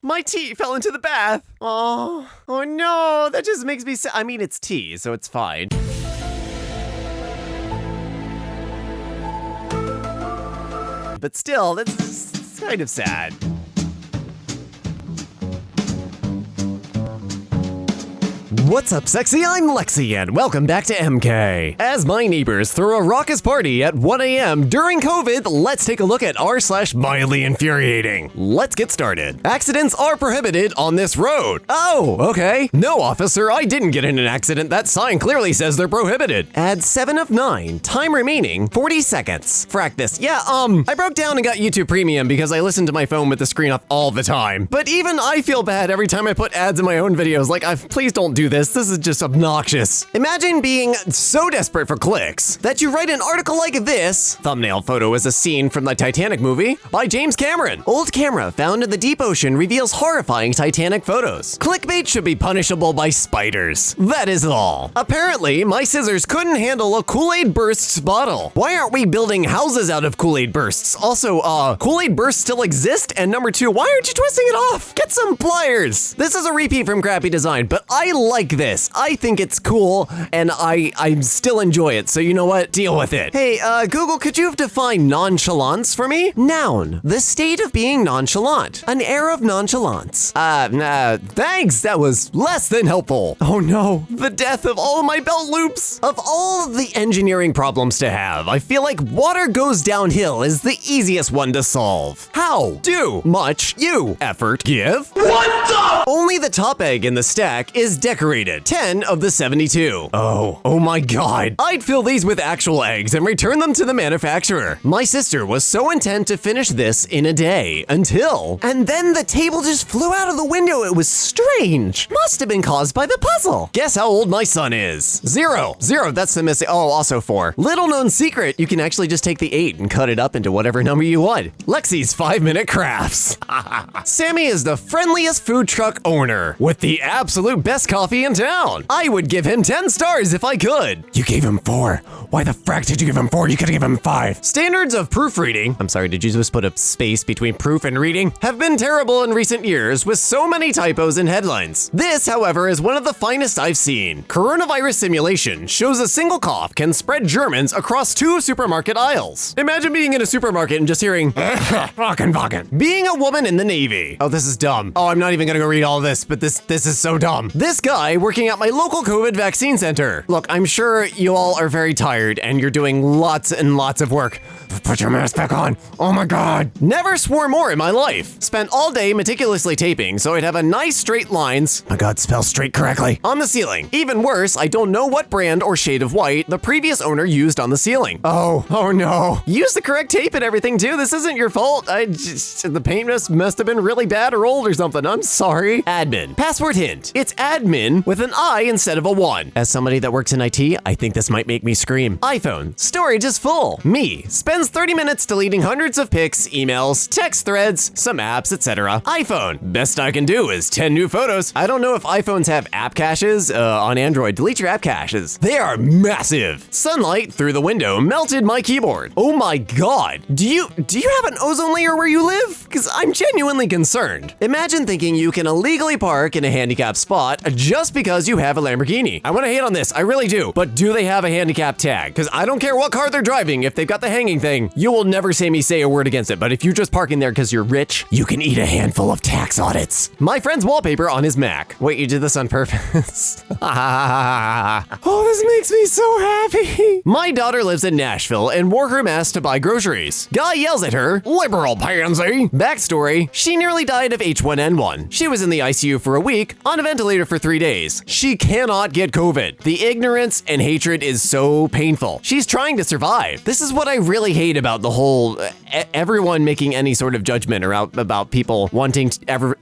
My tea fell into the bath. Oh no, that just makes me sad. I mean, it's tea, so it's fine. But still, that's kind of sad. What's up, sexy? I'm Lexi, and welcome back to EmKay. As my neighbors throw a raucous party at 1 a.m. during COVID, let's take a look at r/mildly infuriating. Let's get started. Accidents are prohibited on this road. Oh, okay. No, officer, I didn't get in an accident. That sign clearly says they're prohibited. Add 7 of 9. Time remaining 40 seconds. Frack this. Yeah, I broke down and got YouTube Premium because I listen to my phone with the screen off all the time. But even I feel bad every time I put ads in my own videos. Like, please don't do this. This is just obnoxious. Imagine being so desperate for clicks that you write an article like this. Thumbnail photo is a scene from the Titanic movie by James Cameron. Old camera found in the deep ocean reveals horrifying Titanic photos. Clickbait should be punishable by spiders. That is all. Apparently, my scissors couldn't handle a Kool-Aid Bursts bottle. Why aren't we building houses out of Kool-Aid Bursts? Also, Kool-Aid Bursts still exist? And number 2, why aren't you twisting it off? Get some pliers. This is a repeat from Crappy Design, but I like this. I think it's cool, and I still enjoy it, so you know what? Deal with it. Hey, Google, could you define nonchalance for me? Noun, the state of being nonchalant. An air of nonchalance. Thanks, that was less than helpful. Oh no, the death of all of my belt loops. Of all of the engineering problems to have, I feel like water goes downhill is the easiest one to solve. How? Do much you effort give? What the? Only the top egg in the stack is decorated. 10 of the 72. Oh my god. I'd fill these with actual eggs and return them to the manufacturer. My sister was so intent to finish this in a day until, and then the table just flew out of the window. It was strange. Must have been caused by the puzzle. Guess how old my son is? 0. That's the missing. Oh, also 4. Little known secret, you can actually just take the 8 and cut it up into whatever number you want. Lexi's 5-minute crafts. Sammy is the friendliest food truck owner with the absolute best coffee in town. I would give him 10 stars if I could. You gave him 4. Why the frack did you give him 4? You could have given him 5. Standards of proofreading, I'm sorry, did you just put a space between proof and reading? Have been terrible in recent years with so many typos in headlines. This, however, is one of the finest I've seen. Coronavirus simulation shows a single cough can spread Germans across 2 supermarket aisles. Imagine being in a supermarket and just hearing, fucking. Being a woman in the Navy. Oh, this is dumb. Oh, I'm not even gonna go read all this, but this is so dumb. This guy working at my local COVID vaccine center. Look, I'm sure you all are very tired and you're doing lots and lots of work. Put your mask back on. Oh my god. Never swore more in my life. Spent all day meticulously taping so I'd have a nice straight lines, my god, spell straight correctly, on the ceiling. Even worse, I don't know what brand or shade of white the previous owner used on the ceiling. Oh no. Use the correct tape and everything too. This isn't your fault. The paint must have been really bad or old or something. I'm sorry. Admin. Password hint. It's admin with an I instead of a 1. As somebody that works in IT, I think this might make me scream. iPhone. Storage is full. Me. Spends 30 minutes deleting hundreds of pics, emails, text threads, some apps, etc. iPhone. Best I can do is 10 new photos. I don't know if iPhones have app caches. On Android, delete your app caches. They are massive. Sunlight through the window melted my keyboard. Oh my god. Do you have an ozone layer where you live? Because I'm genuinely concerned. Imagine thinking you can illegally park in a handicapped spot just because you have a Lamborghini. I want to hate on this, I really do. But do they have a handicap tag? Because I don't care what car they're driving, if they've got the hanging thing, you will never see me say a word against it. But if you just park in there because you're rich, you can eat a handful of tax audits. My friend's wallpaper on his Mac. Wait, you did this on purpose? Oh, this makes me so happy. My daughter lives in Nashville and wore her mask to buy groceries. Guy yells at her, liberal pansy. Backstory, she nearly died of H1N1. She was in the ICU for a week, on a ventilator for 3 days. She cannot get COVID. The ignorance and hatred is so painful. She's trying to survive. This is what I really hate about the whole everyone making any sort of judgment about people wanting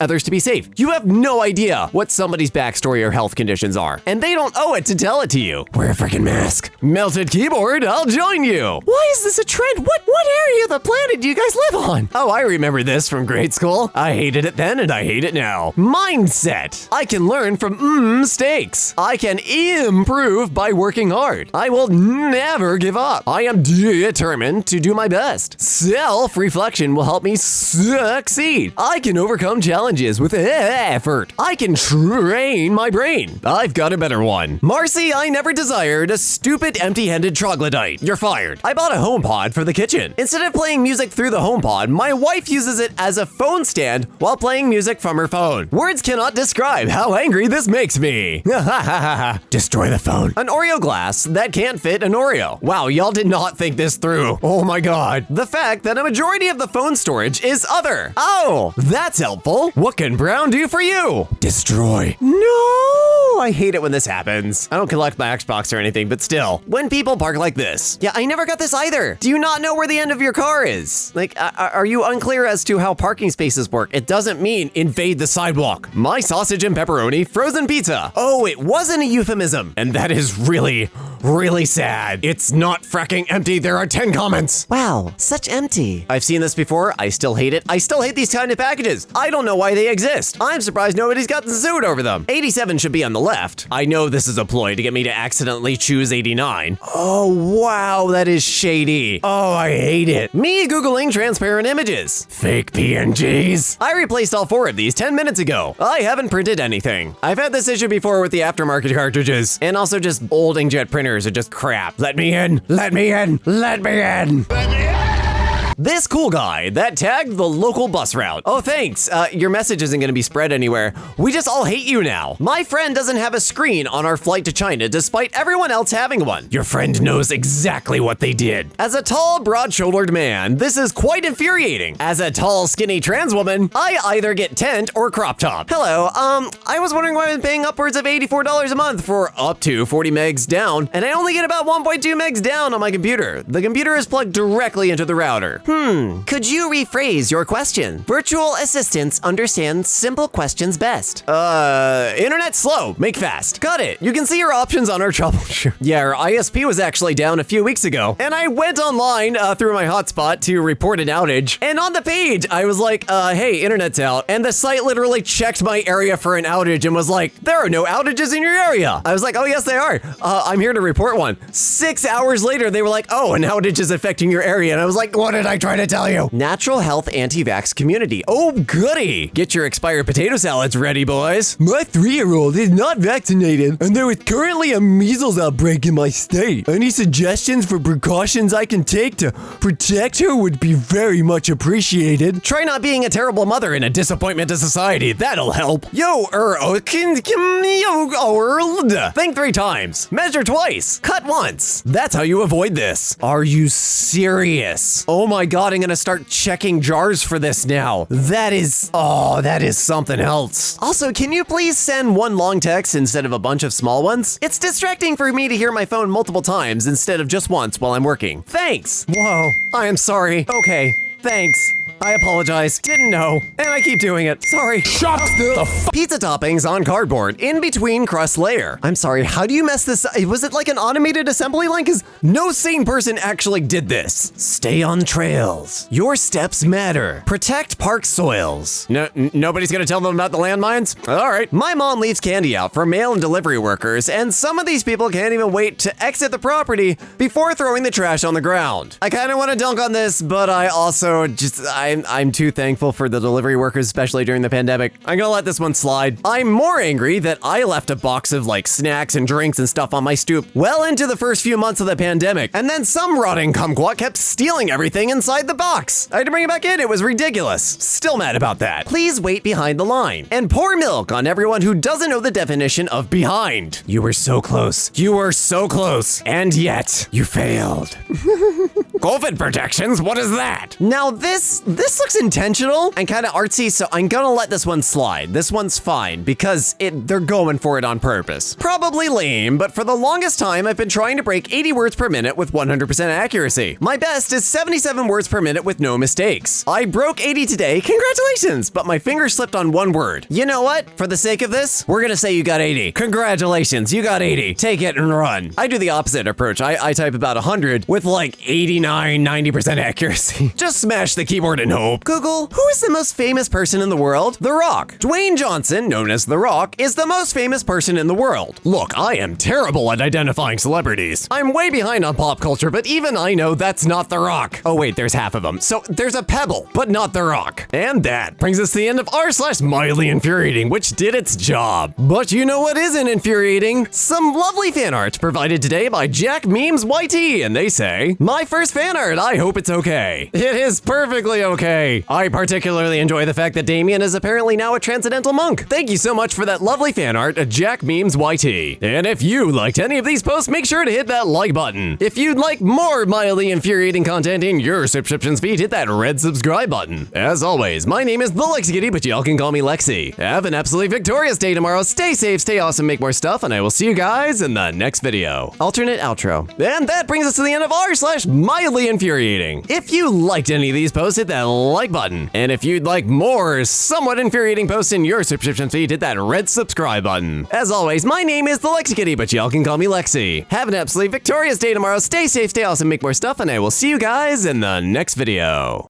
others to be safe. You have no idea what somebody's backstory or health conditions are, and they don't owe it to tell it to you. Wear a freaking mask. Melted keyboard, I'll join you. Why is this a trend? What area of the planet do you guys live on? Oh, I remember this from grade school. I hated it then and I hate it now. Mindset. I can learn from mistakes. I can improve by working hard. I will never give up. I am determined to do my best. Self-reflection will help me succeed. I can overcome challenges with effort. I can train my brain. I've got a better one. Marcy, I never desired a stupid empty-handed troglodyte. You're fired. I bought a HomePod for the kitchen. Instead of playing music through the HomePod, my wife uses it as a phone stand while playing music from her phone. Words cannot describe how angry this makes me. Destroy the phone. An Oreo glass that can't fit an Oreo. Wow, y'all did not think this through. Oh my god. The fact that a majority of the phone storage is other. Oh, that's helpful. What can Brown do for you? Destroy. No, I hate it when this happens. I don't collect my Xbox or anything, but still, when people park like this. Yeah, I never got this either. Do you not know where the end of your car is? Like, are you unclear as to how parking spaces work? It doesn't mean invade the sidewalk. My sausage and pepperoni frozen pizza. Oh, it wasn't a euphemism. And that is really, really sad. It's not fracking empty. There are 10 comments. Wow, such empty. I've seen this before. I still hate it. I still hate these kind of packages. I don't know why they exist. I'm surprised nobody's gotten sued over them. 87 should be on the left. I know this is a ploy to get me to accidentally choose 89. Oh, wow, that is shady. Oh, I hate it. Me Googling transparent images. Fake PNGs. I replaced all 4 of these 10 minutes ago. I haven't printed anything. I've had this issue before with the aftermarket cartridges. And also just old inkjet printers are just crap. Let me in. Let me in. Let me in. Let me in. This cool guy that tagged the local bus route. Oh, thanks. Your message isn't going to be spread anywhere. We just all hate you now. My friend doesn't have a screen on our flight to China despite everyone else having one. Your friend knows exactly what they did. As a tall, broad-shouldered man, this is quite infuriating. As a tall, skinny trans woman, I either get tent or crop top. Hello, I was wondering why I've been paying upwards of $84 a month for up to 40 megs down, and I only get about 1.2 megs down on my computer. The computer is plugged directly into the router. Could you rephrase your question? Virtual assistants understand simple questions best. Internet slow, make fast. Got it. You can see your options on our troubleshoot. Yeah, our ISP was actually down a few weeks ago, and I went online through my hotspot to report an outage, and on the page, I was like, hey, internet's out, and the site literally checked my area for an outage and was like, there are no outages in your area. I was like, oh, yes, they are. I'm here to report one. 6 hours later, they were like, oh, an outage is affecting your area, and I was like, what did I try to tell you? Natural health anti-vax community. Oh, goody. Get your expired potato salads ready, boys. My 3-year-old is not vaccinated, and there is currently a measles outbreak in my state. Any suggestions for precautions I can take to protect her would be very much appreciated. Try not being a terrible mother and a disappointment to society. That'll help. Yo, think 3 times. Measure twice. Cut once. That's how you avoid this. Are you serious? Oh my god, I'm gonna start checking jars for this now. That is something else. Also, can you please send one long text instead of a bunch of small ones? It's distracting for me to hear my phone multiple times instead of just once while I'm working. Thanks. Whoa, I am sorry. Okay, thanks. I apologize. Didn't know. And I keep doing it. Sorry. Shut the pizza toppings on cardboard in between crust layer. I'm sorry, how do you mess this up? Was it like an automated assembly line? Because no sane person actually did this. Stay on trails. Your steps matter. Protect park soils. Nobody's gonna tell them about the landmines? All right. My mom leaves candy out for mail and delivery workers, and some of these people can't even wait to exit the property before throwing the trash on the ground. I kind of want to dunk on this, but I also I'm too thankful for the delivery workers, especially during the pandemic. I'm gonna let this one slide. I'm more angry that I left a box of like snacks and drinks and stuff on my stoop well into the first few months of the pandemic, and then some rotting kumquat kept stealing everything inside the box. I had to bring it back in. It was ridiculous. Still mad about that. Please wait behind the line and pour milk on everyone who doesn't know the definition of behind. You were so close. You were so close. And yet, you failed. COVID protections? What is that? Now this looks intentional and kind of artsy, so I'm gonna let this one slide. This one's fine because they're going for it on purpose. Probably lame, but for the longest time, I've been trying to break 80 words per minute with 100% accuracy. My best is 77 words per minute with no mistakes. I broke 80 today, congratulations, but my finger slipped on one word. You know what? For the sake of this, we're gonna say you got 80. Congratulations, you got 80. Take it and run. I do the opposite approach. I type about 100 with like 89, 90% accuracy. Just smash the keyboard in hope. Google, who is the most famous person in the world? The Rock. Dwayne Johnson, known as The Rock, is the most famous person in the world. Look, I am terrible at identifying celebrities. I'm way behind on pop culture, but even I know that's not The Rock. Oh wait, there's half of them. So there's a Pebble, but not The Rock. And that brings us to the end of r/mildlyinfuriating, which did its job. But you know what isn't infuriating? Some lovely fan art provided today by Jack Memes YT, and they say, "My first fan art, I hope it's okay." It is perfectly okay. I particularly enjoy the fact that Damien is apparently now a transcendental monk. Thank you so much for that lovely fan art, Jack Memes YT. And if you liked any of these posts, make sure to hit that like button. If you'd like more mildly infuriating content in your subscriptions feed, hit that red subscribe button. As always, my name is the Lexi Kitty, but y'all can call me Lexi. Have an absolutely victorious day tomorrow. Stay safe, stay awesome, make more stuff, and I will see you guys in the next video. Alternate outro. And that brings us to the end of r/mildly infuriating. If you liked any of these posts, hit that like button. And if you'd like more somewhat infuriating posts in your subscription feed, hit that red subscribe button. As always, my name is the Lexi Kitty, but y'all can call me Lexi. Have an absolutely victorious day tomorrow. Stay safe, stay awesome, make more stuff, and I will see you guys in the next video.